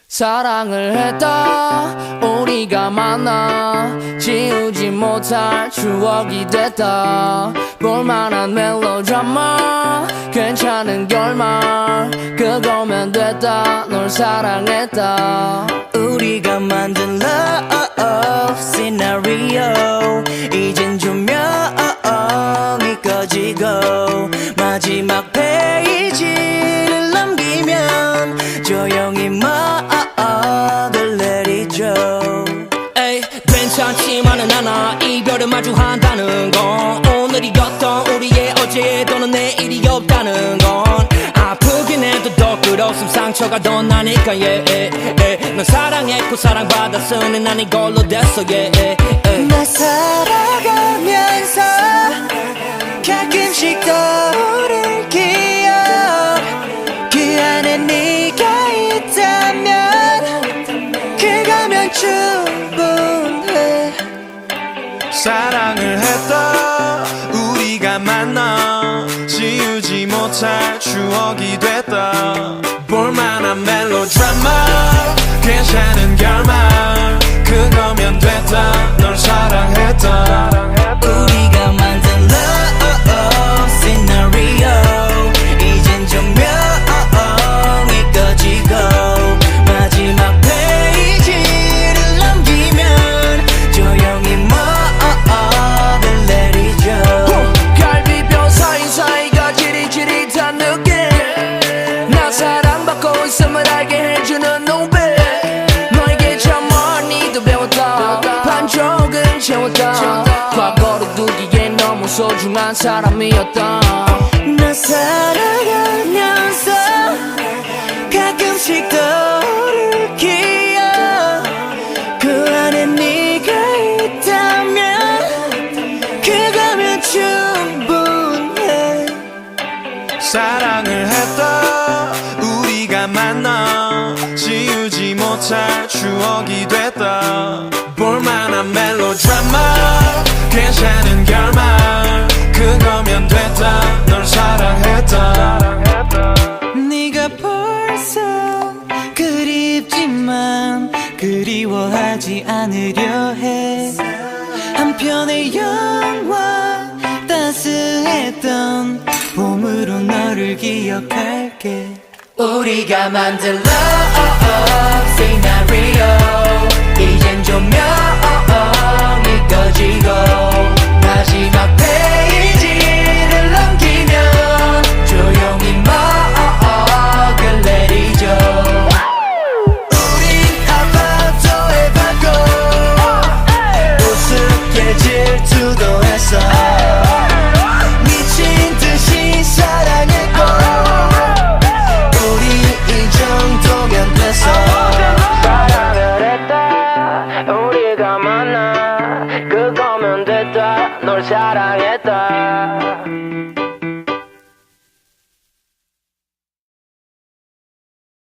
사랑을 했다 우리가 만나 지우지 못할 추억이 됐다 볼만한 멜로드라마 괜찮은 결말 그거면 됐다 널 사랑했다 우리가 만든 love scenario 이젠 조명이 꺼지고 마지막 페이지를 넘기면 조용히 먹을 내리죠. 에이 괜찮지만은 않아 이별을 마주한다는 건 오늘이었던 우리의 어제 또는 내일이 없다는 건 아프긴 해도 더 끌었음 상처가 더 나니까 넌 사랑했고 사랑받았으니 난 이걸로 됐어 나 살아가면서 가끔씩 떠오를 기억 그 안에 네가 있다면 그거면 충분해 사랑을 했다 우리가 만나 지우지 못할 추억이 됐다 볼만한 멜로드라마 괜찮은 결말 그거면 됐다 널 사랑했다 우리가 만든 love scenario 이젠 조명이 꺼지고 마지막 페이지를 넘기면 조용히 먹을 내리죠. 갈비뼈 사이사이가 지릿지릿한 느낌 나 사랑받고 있음을 알게 해주는 노래 너에게 참 많이도 배웠다 반쪽은 채웠다 과거를 두기에 너무 소중한 사람이었다 나 살아가면서 가끔씩 떠오를 기억 그 안에 네가 있다면 그거면 충분해 사랑을 했다 우리가 만나 지우지 못할 추억이 됐다 볼만한 멜로드라마 괜찮은 결말 그거면 됐다 널 사랑했다 네가 벌써 그립지만 그리워하지 않으려 해 한편의 영화 따스했던 봄으로 너를 기억할게 우리가 만든 love scenario 이젠 조명이 꺼지고 마지막 페이지를 넘기면 조용히 먹을 내리죠. 우린 아파트에 받고 우습게 질투도 했어 미친 듯이 사랑했고 우리 이 정도면 됐어 사랑을 했다 우리가 만나 그거면 됐다 널 사랑했다